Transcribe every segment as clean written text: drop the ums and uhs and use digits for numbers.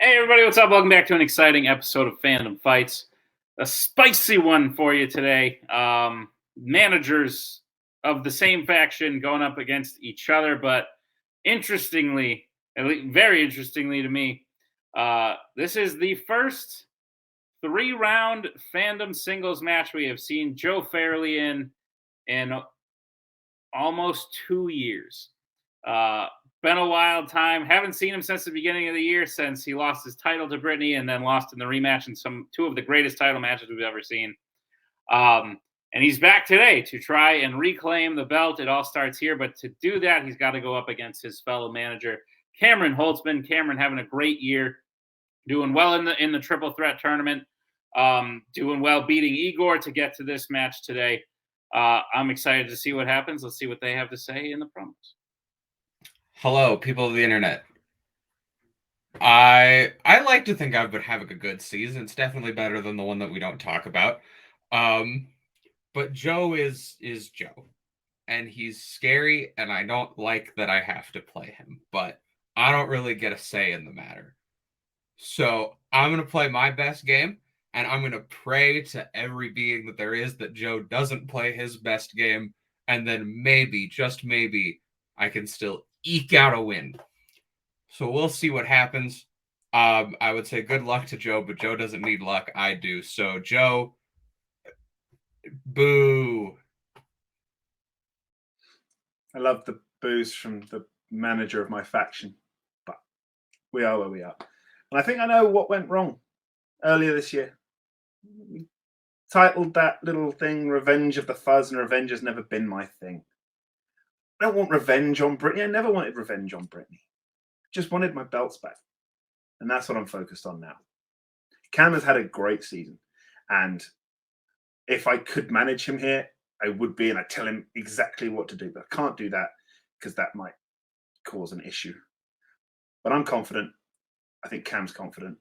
Hey everybody, what's up? Welcome back to an exciting episode of Fandom Fights. A spicy one for you today. Managers of the same faction going up against each other, but interestingly, at least very interestingly to me, this is the first 3-round Fandom singles match we have seen Joe Farrelly in almost 2 years. Been a wild time. Haven't seen him since the beginning of the year, since he lost his title to Brittany and then lost in the rematch in two of the greatest title matches we've ever seen. And he's back today to try and reclaim the belt. It all starts here, but to do that, he's got to go up against his fellow manager, Cameron Holzmann. Cameron having a great year, doing well in the triple threat tournament, doing well beating Igor to get to this match today. I'm excited to see what happens. Let's see what they have to say in the promos. Hello, people of the internet. I like to think I've been having a good season. It's definitely better than the one that we don't talk about. But Joe is Joe. And he's scary, and I don't like that I have to play him. But I don't really get a say in the matter. So I'm going to play my best game, and I'm going to pray to every being that there is that Joe doesn't play his best game, and then maybe, just maybe, I can still eke out a win. So we'll see what happens. I would say good luck to Joe, but Joe doesn't need luck. I do. So Joe, boo. I love the boos from the manager of my faction, but we are where we are. And I think I know what went wrong earlier this year. We titled that little thing Revenge of the Fuzz, and revenge has never been my thing. I don't want revenge on Brittany. I never wanted revenge on Brittany. Just wanted my belts back. And that's what I'm focused on now. Cam has had a great season. And if I could manage him here, I would be, and I tell him exactly what to do. But I can't do that because that might cause an issue. But I'm confident. I think Cam's confident.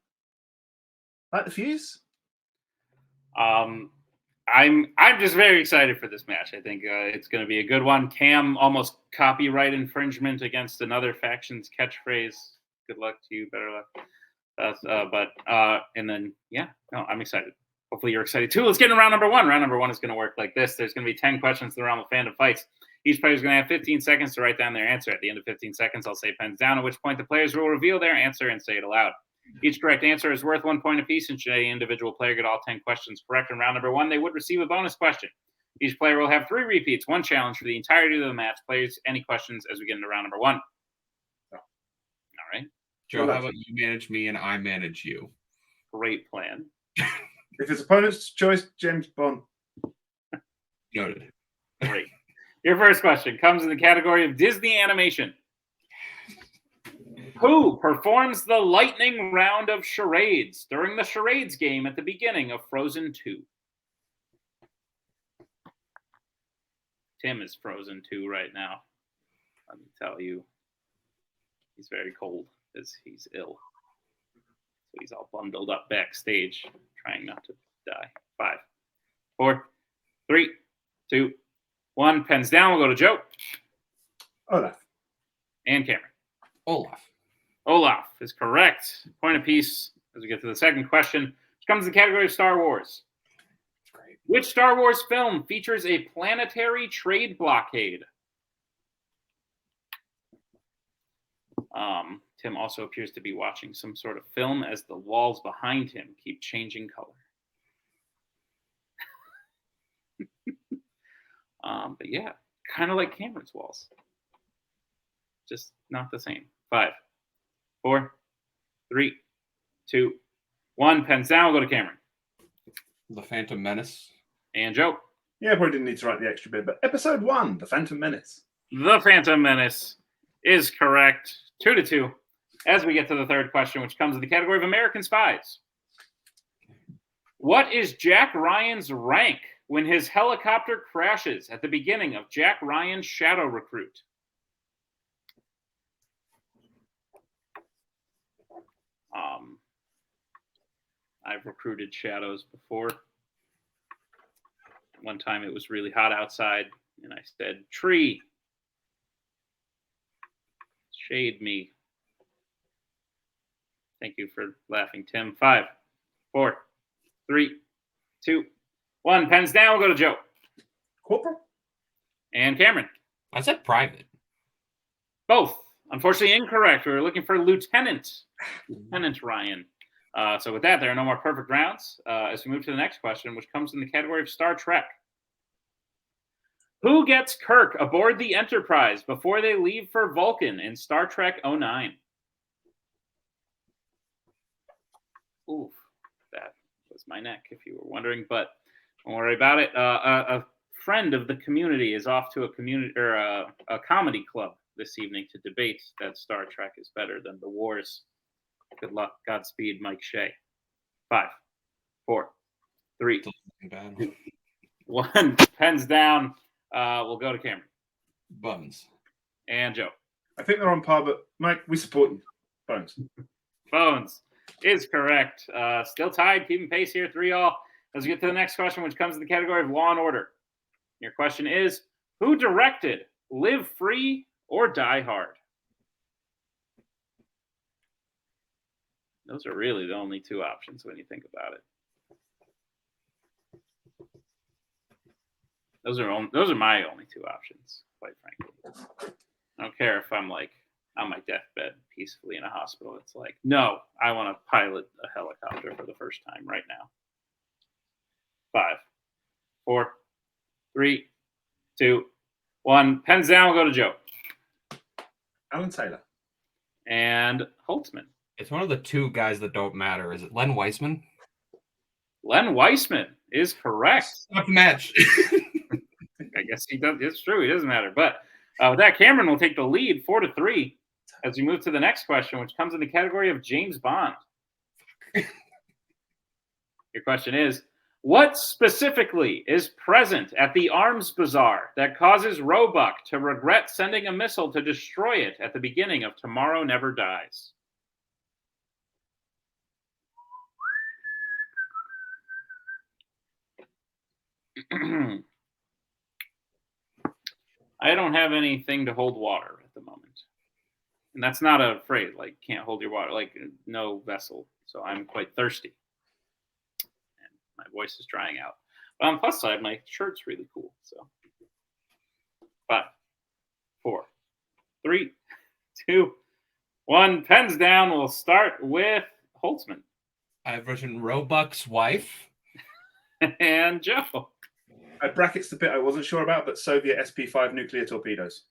Like the fuse? I'm just very excited for this match. I think it's going to be a good one. Cam almost copyright infringement against another faction's catchphrase. Good luck to you. Better luck. And then, yeah, no, I'm excited. Hopefully you're excited too. Let's get into round number one. Round number one is going to work like this. There's going to be 10 questions in the realm of Fandom Fights. Each player is going to have 15 seconds to write down their answer. At the end of 15 seconds, I'll say pens down, at which point the players will reveal their answer and say it aloud. Each correct answer is worth 1 point apiece, and should any individual player get all 10 questions correct in round number one, they would receive a bonus question. Each player will have 3 repeats, 1 challenge for the entirety of the match. Players, any questions as we get into round number one? All right. Joe, how about you manage me and I manage you? Great plan. If it's opponent's choice, James Bond. Noted. Great. Your first question comes in the category of Disney animation. Who performs the lightning round of charades during the charades game at the beginning of Frozen 2? Tim is Frozen 2 right now. Let me tell you. He's very cold because he's ill. So he's all bundled up backstage, trying not to die. 5, 4, 3, 2, 1. Pens down. We'll go to Joe. Olaf. And Cameron. Olaf is correct. Point apiece as we get to the second question, which comes in the category of Star Wars. Great. Which Star Wars film features a planetary trade blockade? Tim also appears to be watching some sort of film as the walls behind him keep changing color. But yeah, kind of like Cameron's walls. Just not the same. 5, 4, 3, 2, 1. Pens down. We'll go to Cameron. The Phantom Menace. And Joe. Yeah, probably didn't need to write the extra bit, but episode 1, The Phantom Menace. The Phantom Menace is correct. 2-2. As we get to the third question, which comes in the category of American Spies. What is Jack Ryan's rank when his helicopter crashes at the beginning of Jack Ryan's Shadow Recruit? I've recruited shadows before. One time it was really hot outside, and I said, "Tree, shade me." Thank you for laughing, Tim. 5, 4, 3, 2, 1. Pens down. We'll go to Joe. Corporal? And Cameron. I said private. Both. Unfortunately, incorrect. We were looking for Lieutenant Ryan. So with that, there are no more perfect rounds. As we move to the next question, which comes in the category of Star Trek. Who gets Kirk aboard the Enterprise before they leave for Vulcan in Star Trek 09? Oof, that was my neck, if you were wondering, but don't worry about it. A friend of the community is off to a comedy club this evening to debate that Star Trek is better than the wars. Good luck. Godspeed, Mike Shea. 5, 4, 3, 2, 1. Pens down. We'll go to Cameron. Bones. And Joe. I think they're on par, but Mike, we support you. Bones. Bones is correct. Still tied, keeping pace here, 3-all. As we get to the next question, which comes in the category of Law and Order. Your question is, who directed Live Free or Die Hard? Those are really the only two options when you think about it. Those are my only two options, quite frankly. I don't care if I'm like on my deathbed peacefully in a hospital. It's like, no, I want to pilot a helicopter for the first time right now. 5, 4, 3, 2, 1. Pens down. We'll go to Joe. Alan Taylor. And Holzmann. It's one of the two guys that don't matter. Is it Len Weissman? Len Weissman is correct. Tough match. I guess he does. It's true. He doesn't matter. But with that, Cameron will take the lead 4-3 as we move to the next question, which comes in the category of James Bond. Your question is, what specifically is present at the Arms Bazaar that causes Roebuck to regret sending a missile to destroy it at the beginning of Tomorrow Never Dies? I don't have anything to hold water at the moment. And that's not a phrase, like can't hold your water, like no vessel. So I'm quite thirsty. And my voice is drying out. But on the plus side, my shirt's really cool. So 5, 4, 3, 2, 1. Pens down. We'll start with Holzmann. I've written Roebuck's wife. And Joe. I brackets the bit I wasn't sure about, but Soviet SP-5 nuclear torpedoes.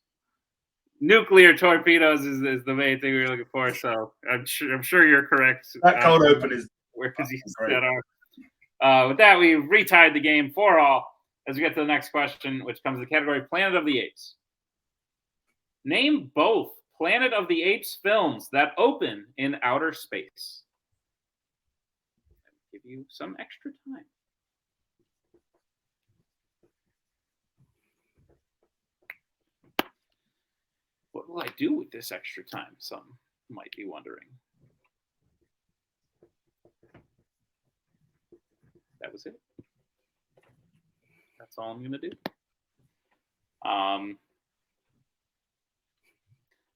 Nuclear torpedoes is the main thing we were looking for. So I'm sure you're correct. That cold open is where you set our. With that, we retied the game 4-all as we get to the next question, which comes in the category Planet of the Apes. Name both Planet of the Apes films that open in outer space. I'll give you some extra time. What will I do with this extra time? Some might be wondering. That was it. That's all I'm going to do.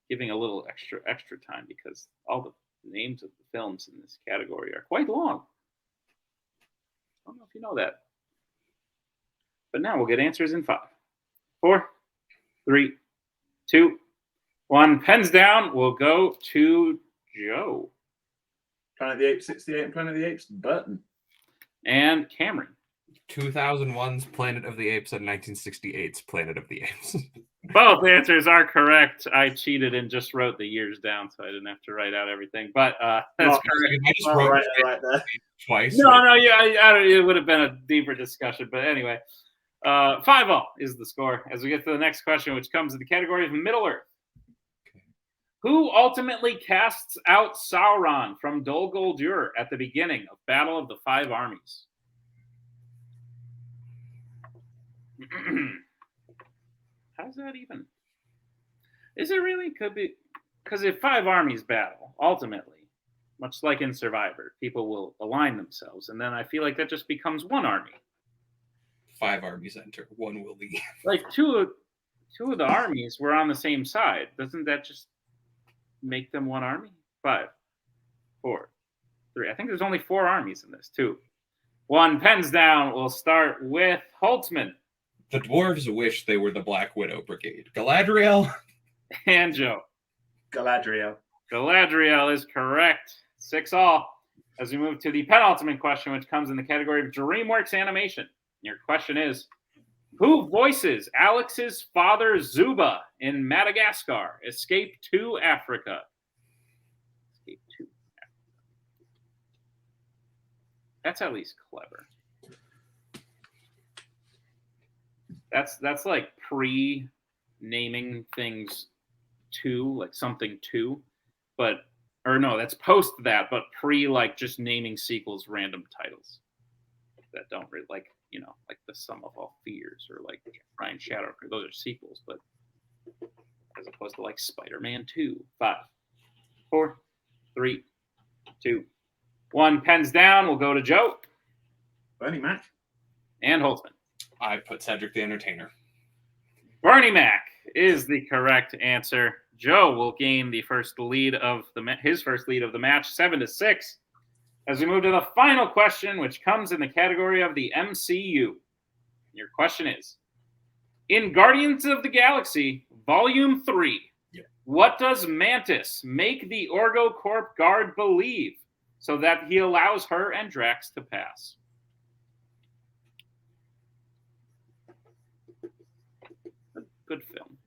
Giving a little extra time because all the names of the films in this category are quite long. I don't know if you know that. But now we'll get answers in 5, 4, 3, 2, 1. Pens down. We'll go to Joe. Planet of the Apes 68 and Planet of the Apes Burton. And Cameron. 2001's Planet of the Apes and 1968's Planet of the Apes. Both answers are correct. I cheated and just wrote the years down, so I didn't have to write out everything. But that's correct. I just wrote right there. Twice. No, yeah, it would have been a deeper discussion. But anyway, 5-all is the score. As we get to the next question, which comes in the category of Middle Earth. Who ultimately casts out Sauron from Dol Guldur at the beginning of Battle of the Five Armies? How's that even? Is it really? Could be. Because if 5 armies battle, ultimately, much like in Survivor, people will align themselves. And then I feel like that just becomes 1 army. 5 armies enter, 1 will leave. Like two of the armies were on the same side. Doesn't that just make them 1 army? 5, 4, 3. I think there's only 4 armies in this, 2, 1. Pens down. We'll start with Holzmann. The dwarves wish they were the Black Widow Brigade. Galadriel. And Joe. Galadriel. Galadriel is correct. 6-all. As we move to the penultimate question, which comes in the category of DreamWorks animation. Your question is, who voices Alex's father Zuba in Madagascar? Escape to Africa. Escape to Africa. That's at least clever. That's like pre-naming things to, like something to, but or no, that's post that, but pre like just naming sequels random titles that don't really like, you know, like The Sum of All Fears or like Ryan Shadow. Those are sequels, but as opposed to like Spider-Man 2. 5, 4, 3, 2, 1. Pens down. We'll go to Joe. Bernie Mac. And Holtzmann. I put Cedric the Entertainer. Bernie Mac is the correct answer. Joe will gain the first lead of his first lead of the match, 7-6. As we move to the final question, which comes in the category of the MCU. Your question is, in Guardians of the Galaxy Volume 3, what does Mantis make the OrgoCorp guard believe so that he allows her and Drax to pass? Good film.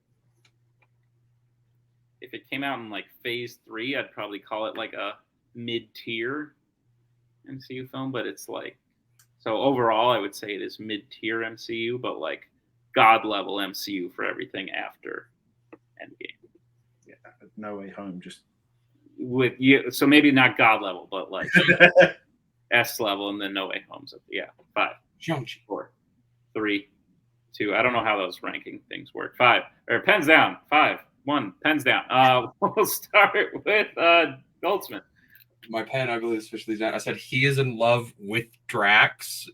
If it came out in like Phase 3, I'd probably call it like a mid-tier MCU film, but it's like, so overall I would say it is mid-tier MCU, but like God level MCU for everything after Endgame. Yeah, No Way Home just with you, so maybe not God level, but like S level, and then No Way Home's up. Yeah, 5, 4, 3, 2. I don't know how those ranking things work. 5 or pens down. 5, 1. Pens down. We'll start with Goldsmith. My pen, I believe, is officially down. I said he is in love with Drax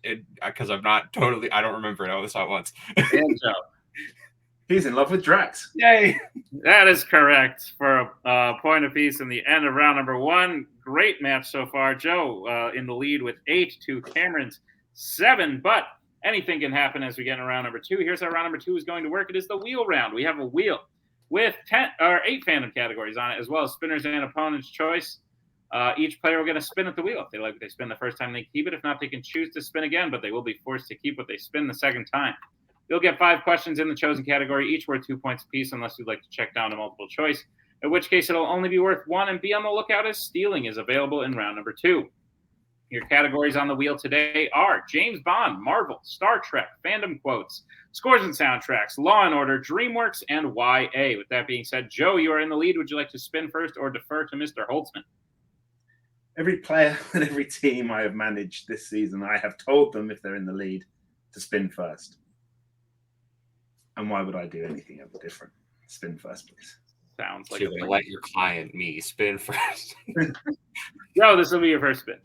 because I'm not totally. I don't remember it. I only saw it once. And Joe. He's in love with Drax. Yay! That is correct for a point apiece in the end of round number 1. Great match so far. Joe in the lead with 8 to Cameron's 7, but anything can happen as we get in round number 2. Here's how round number 2 is going to work. It is the wheel round. We have a wheel with 8 fandom categories on it, as well as spinners and opponent's choice. Each player will get a spin at the wheel. If they like what they spin the first time, they keep it. If not, they can choose to spin again, but they will be forced to keep what they spin the second time. You'll get 5 questions in the chosen category, each worth 2 points apiece, unless you'd like to check down to multiple choice, in which case it'll only be worth 1, and be on the lookout as stealing is available in round number 2. Your categories on the wheel today are James Bond, Marvel, Star Trek, fandom quotes, scores and soundtracks, Law and Order, DreamWorks, and YA. With that being said, Joe, you are in the lead. Would you like to spin first or defer to Mr. Holtzmann? Every player and every team I have managed this season, I have told them if they're in the lead to spin first. And why would I do anything ever different? Spin first, please. Sounds like So you let your client, me, spin first. Joe, this will be your first spin.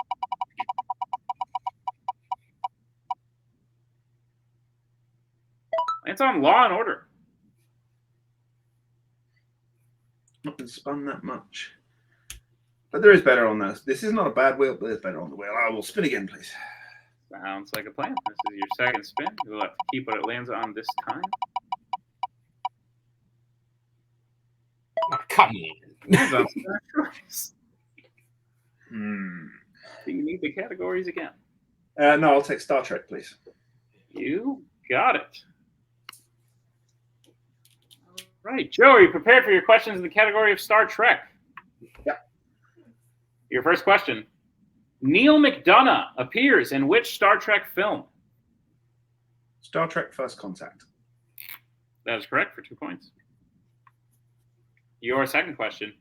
It's on Law and Order. Not been spun that much. But there is better on those. This is not a bad wheel, but there's better on the wheel. I will spin again, please. Sounds like a plan. This is your second spin. You'll have to keep what it lands on this time. Oh, come on. Do you need the categories again? No, I'll take Star Trek, please. You got it. All right. Joe, are you prepared for your questions in the category of Star Trek? Yeah. Your first question. Neil McDonough appears in which Star Trek film? Star Trek First Contact. That is correct for 2 points. Your second question.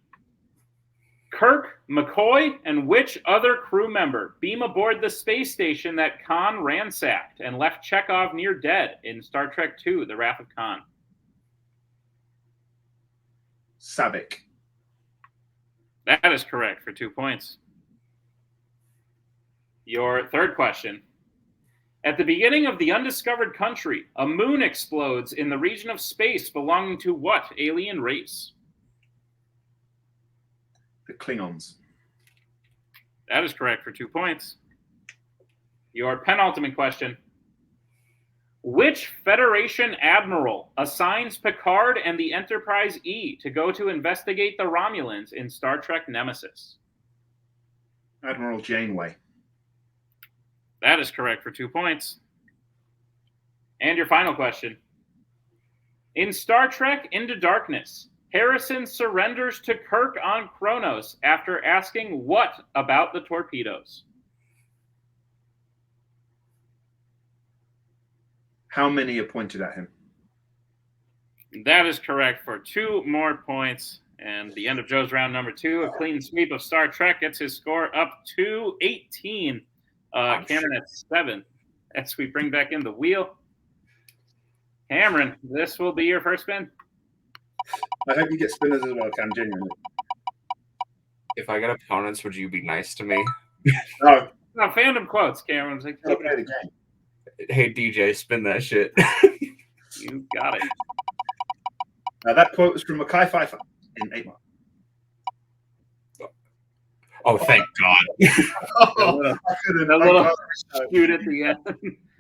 Kirk, McCoy, and which other crew member beam aboard the space station that Khan ransacked and left Chekhov near dead in Star Trek II, The Wrath of Khan? Savick. That is correct for 2 points. Your third question. At the beginning of The Undiscovered Country, a moon explodes in the region of space belonging to what alien race? The Klingons. That is correct for 2 points. Your penultimate question. Which Federation admiral assigns Picard and the Enterprise E to go to investigate the Romulans in Star Trek Nemesis? Admiral Janeway. That is correct for 2 points. And your final question. In Star Trek Into Darkness, Harrison surrenders to Kirk on Kronos after asking what about the torpedoes? How many are pointed at him? That is correct for 2 more points. And the end of Joe's round number 2, a clean sweep of Star Trek gets his score up to 18. Cameron at 7. As we bring back in the wheel. Cameron, this will be your first spin. I hope you get spinners as well, Cam, genuinely. If I get opponents, would you be nice to me? No. No, Fandom quotes, Cameron. Like, I'll play the game. Hey, DJ, spin that shit. You got it. Now, that quote was from Mackay Pfeiffer in 8 Mile. Oh, thank God. Oh, A little shoot at the end.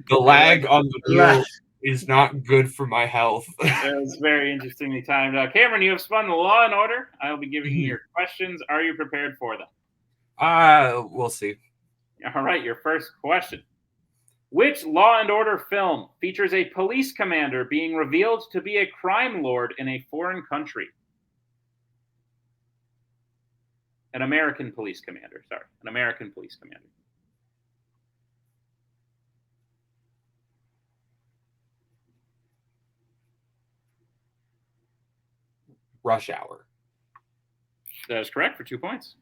The lag on the wheel is not good for my health. It was very interestingly timed. Cameron, you have spun the Law and Order. I'll be giving you your questions. Are you prepared for them? We'll see. All right, your first question. Which Law and Order film features a police commander being revealed to be a crime lord in a foreign country? An American police commander. Sorry, an American police commander. Rush Hour. That is correct for 2 points.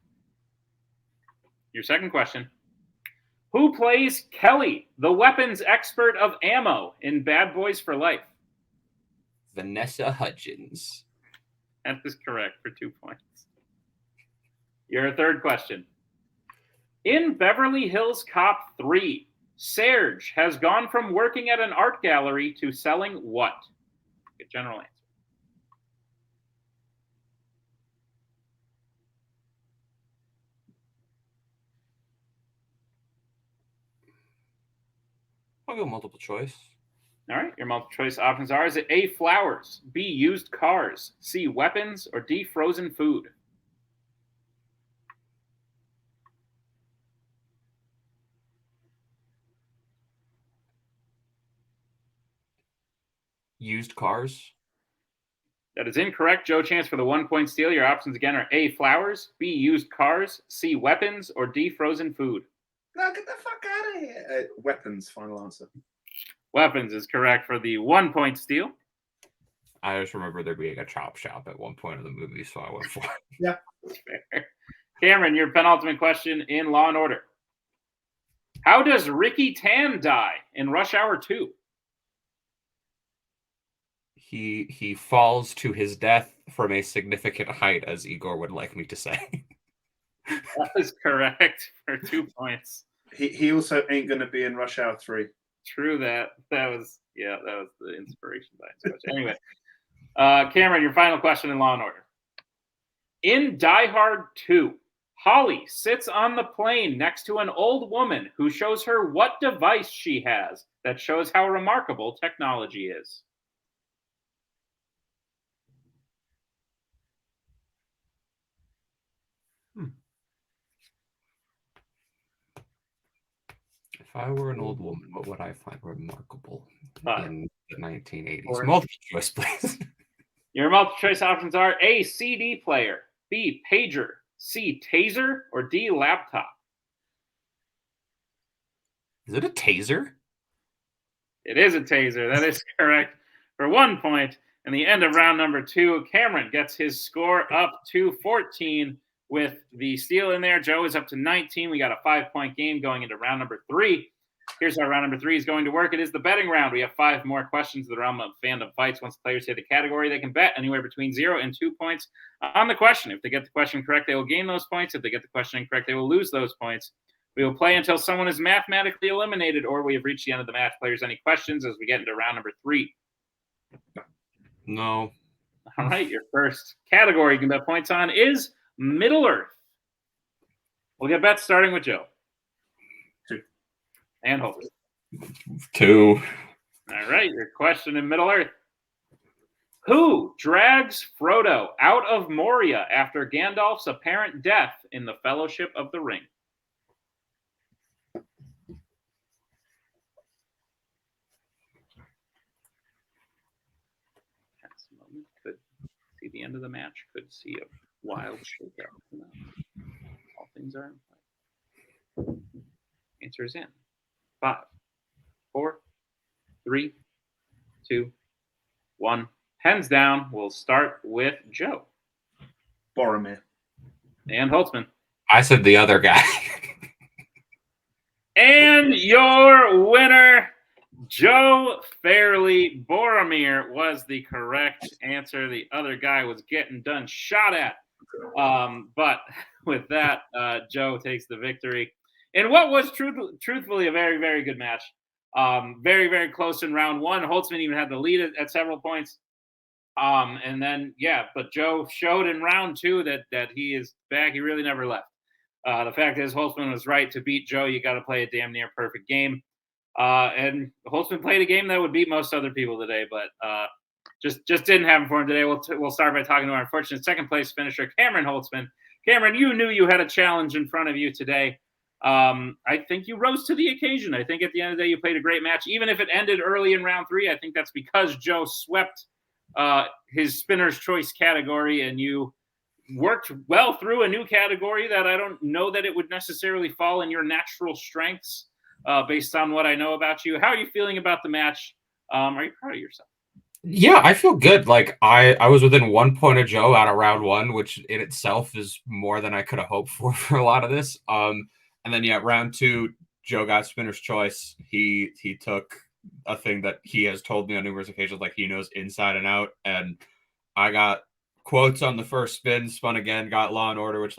Your second question. Who plays Kelly, the weapons expert of ammo in Bad Boys for Life? Vanessa Hudgens. That is correct for 2 points. Your third question. In Beverly Hills Cop 3, Serge has gone from working at an art gallery to selling what? A general answer. I'll go multiple choice. All right, your multiple choice options are: is it A, flowers, B, used cars, C, weapons, or D, frozen food? Used cars. That is incorrect. Joe, chance for the 1 point steal. Your options again are A, flowers, B, used cars, C, weapons, or D, frozen food. No, get the fuck out of here. Weapons, final answer. Weapons is correct for the 1 point steal. I just remember there being a chop shop at one point in the movie, so I went for it. Yeah. Fair. Cameron, your penultimate question in Law and Order. How does Ricky Tan die in Rush Hour 2? He falls to his death from a significant height, as Igor would like me to say. That is correct for 2 points. He also ain't going to be in Rush Hour 3. True that. That was the inspiration behind it. Anyway, Cameron, your final question in Law and Order. In Die Hard 2, Holly sits on the plane next to an old woman who shows her what device she has that shows how remarkable technology is. If I were an old woman, what would I find remarkable in the 1980s? Or- Multiple choice, please. Your multiple choice options are A, CD player, B, pager, C, taser, or D, laptop. Is it a taser? It is a taser. That is correct for 1 point. And the end of round number 2, Cameron gets his score up to 14 with the steal in there. Joe is up to 19. We got a 5-point game going into round number 3. Here's how round number 3 is going to work. It is the betting round. We have 5 more questions in the realm of fandom fights. Once the players hit the category, they can bet anywhere between 0 and 2 points on the question. If they get the question correct, they will gain those points. If they get the question incorrect, they will lose those points. We will play until someone is mathematically eliminated or we have reached the end of the match. Players, any questions as we get into round number 3? No. All right, your first category you can bet points on is Middle Earth. We'll get bets starting with Joe. 2. And Hope. 2. All right, your question in Middle Earth. Who drags Frodo out of Moria after Gandalf's apparent death in the Fellowship of the Ring? Could see the end of the match. Could see a wild shakeout. All things are in play. Answers in 5, 4, 3, 2, 1. Hands down. We'll start with Joe. Boromir. And Holtzman. I said the other guy. And your winner, Joe Farrelly. Boromir was the correct answer. The other guy was getting done shot at. But with that, Joe takes the victory in what was truthfully a very, very good match. Very, very close in round 1. Holtzman even had the lead at several points. And then, but Joe showed in round 2 that he is back. He really never left. The fact is, Holtzman was right. To beat Joe, you got to play a damn near perfect game. And Holtzman played a game that would beat most other people today, but just didn't happen for him today. We'll start by talking to our unfortunate second place finisher, Cameron Holtzman. Cameron, you knew you had a challenge in front of you today. I think you rose to the occasion. I think at the end of the day, you played a great match. Even if it ended early in round 3, I think that's because Joe swept his spinner's choice category, and you worked well through a new category that I don't know that it would necessarily fall in your natural strengths based on what I know about you. How are you feeling about the match? Are you proud of yourself? Yeah, I feel good. Like I was within 1 point of Joe out of round 1, which in itself is more than I could have hoped for a lot of this. And then round 2, Joe got spinner's choice. He took a thing that he has told me on numerous occasions, like he knows inside and out. And I got quotes on the first spin, spun again, got Law and Order, which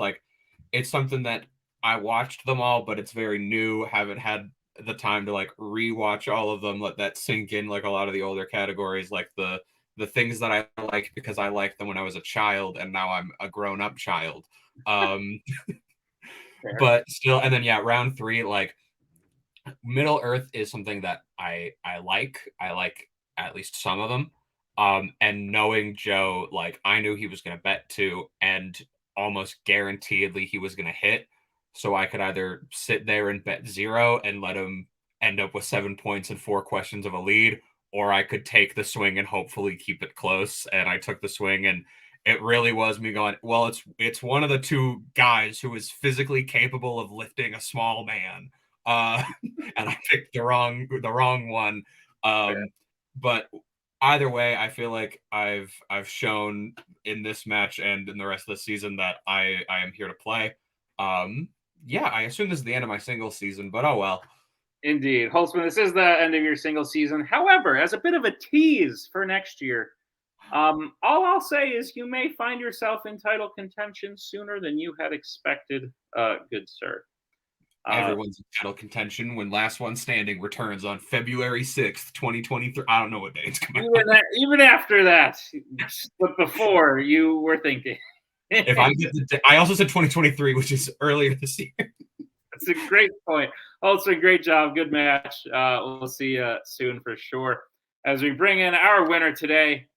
it's something that I watched them all, but it's very new. Haven't had the time to rewatch all of them, let that sink in, like a lot of the older categories, like the things that I liked because I liked them when I was a child and now I'm a grown-up child. But still, and then round 3, Middle Earth is something that I like at least some of them. And knowing Joe, I knew he was going to bet 2 and almost guaranteedly he was going to hit. So I could either sit there and bet 0 and let him end up with 7 points and 4 questions of a lead, or I could take the swing and hopefully keep it close. And I took the swing, and it really was me going, well, it's one of the 2 guys who is physically capable of lifting a small man. And I picked the wrong one. But either way, I feel like I've shown in this match and in the rest of the season that I am here to play. I assume this is the end of my single season, but oh well. Indeed. Holtzman, this is the end of your single season. However, as a bit of a tease for next year, all I'll say is you may find yourself in title contention sooner than you had expected, good sir. Everyone's in title contention when Last One Standing returns on February 6th, 2023. I don't know what day it's coming out. Even after that, but before you were thinking. If I also said 2023, which is earlier this year. That's a great point. Also, great job. Good match. We'll see you soon for sure. As we bring in our winner today,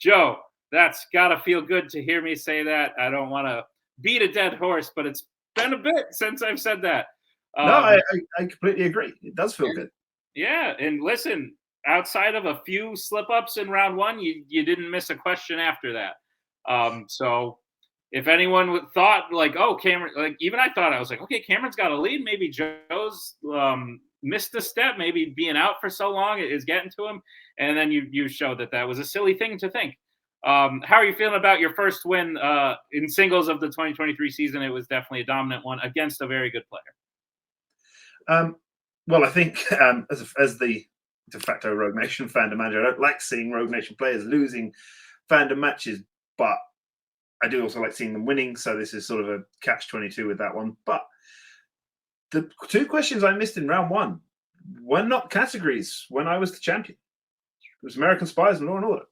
Joe, that's got to feel good to hear me say that. I don't want to beat a dead horse, but it's been a bit since I've said that. No, I completely agree. It does feel good. Yeah, and listen, outside of a few slip-ups in round 1, you didn't miss a question after that. So if anyone thought Cameron, even I thought, I was like, okay, Cameron's got a lead. Maybe Joe's missed a step. Maybe being out for so long is getting to him. And then you showed that was a silly thing to think. How are you feeling about your first win in singles of the 2023 season? It was definitely a dominant one against a very good player. Well, I think as the de facto Rogue Nation fandom manager, I don't like seeing Rogue Nation players losing fandom matches, but I do also like seeing them winning. So this is sort of a catch-22 with that one. But the 2 questions I missed in round 1 were not categories when I was the champion. It was American Spies and Law and Order.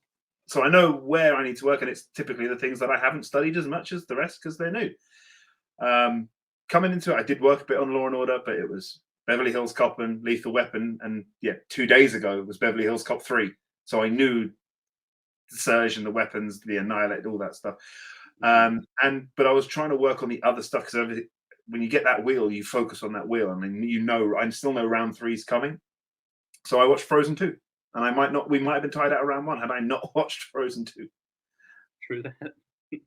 So I know where I need to work, and it's typically the things that I haven't studied as much as the rest because they're new. coming into it, I did work a bit on Law and Order, but it was Beverly Hills Cop and Lethal Weapon, and 2 days ago it was Beverly Hills Cop 3. So I knew the surge and the weapons, the annihilate, all that stuff. But I was trying to work on the other stuff because when you get that wheel, you focus on that wheel, and then I still know round 3's coming. So I watched Frozen 2, and we might have been tied out of round 1 had I not watched Frozen 2. True that.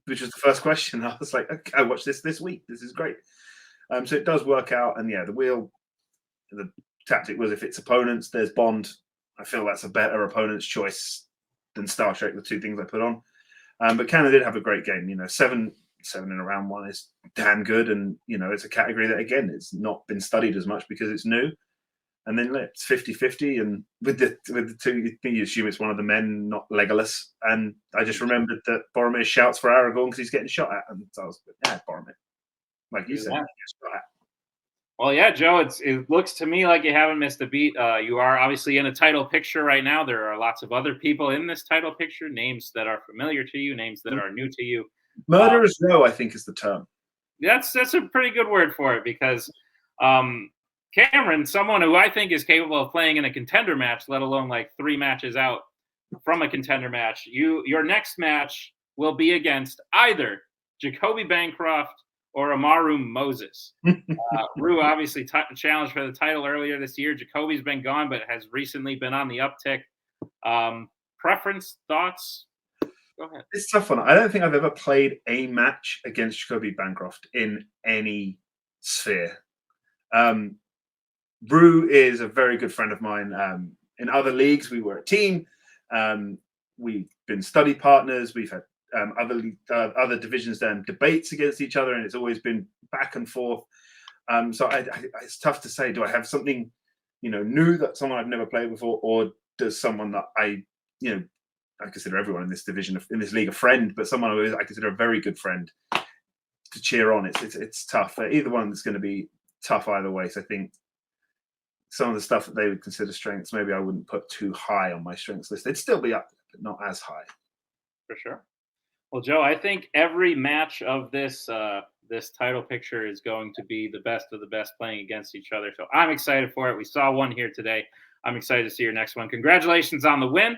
Which was the first question. I was like, okay, I watched this week. This is great. So it does work out, and the wheel. The tactic was if it's opponents, there's Bond. I feel that's a better opponent's choice than Star Trek, the 2 things I put on. But Canada did have a great game. 7 in a round 1 is damn good, and it's a category that again it's not been studied as much because it's new. And then it's 50-50, and with the 2, you assume it's one of the men, not Legolas. And I just remembered that Boromir shouts for Aragorn because he's getting shot at, and so I was Boromir, like you said, shot at. Well, yeah, Joe, it looks to me like you haven't missed a beat. You are obviously in a title picture right now. There are lots of other people in this title picture, names that are familiar to you, names that are new to you. Murderer's Row, I think, is the term. That's a pretty good word for it, because Cameron, someone who I think is capable of playing in a contender match, let alone like 3 matches out from a contender match, your next match will be against either Jacoby Bancroft or Amaru Moses. Rue obviously challenged for the title earlier this year. Jacoby's been gone, but has recently been on the uptick. Preference, thoughts? Go ahead. It's a tough one. I don't think I've ever played a match against Jacoby Bancroft in any sphere. Rue is a very good friend of mine. In other leagues, we were a team. We've been study partners. We've had other divisions debates against each other, and it's always been back and forth. So it's tough to say. Do I have something, new that someone I've never played before, or does someone that I consider everyone in this division, in this league, a friend, but someone who I consider a very good friend to cheer on? It's tough. Either one is going to be tough either way. So I think some of the stuff that they would consider strengths, maybe I wouldn't put too high on my strengths list. They'd still be up, but not as high. For sure. Well, Joe, I think every match of this title picture is going to be the best of the best playing against each other. So I'm excited for it. We saw one here today. I'm excited to see your next one. Congratulations on the win.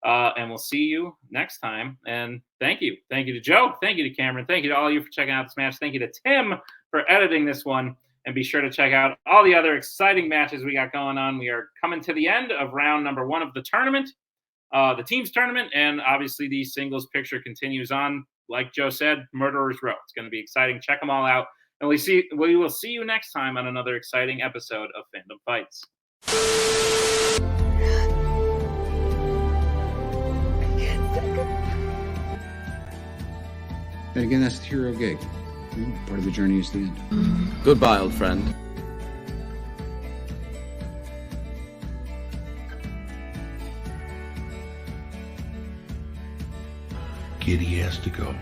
And we'll see you next time. And thank you. Thank you to Joe. Thank you to Cameron. Thank you to all of you for checking out this match. Thank you to Tim for editing this one. And be sure to check out all the other exciting matches we got going on. We are coming to the end of round number 1 of the tournament, the teams tournament. And obviously the singles picture continues on. Like Joe said, Murderer's Row. It's going to be exciting. Check them all out. And we will see you next time on another exciting episode of Fandom Fights. And again, that's the hero gig. Part of the journey is the end. Goodbye, old friend. Kitty has to go.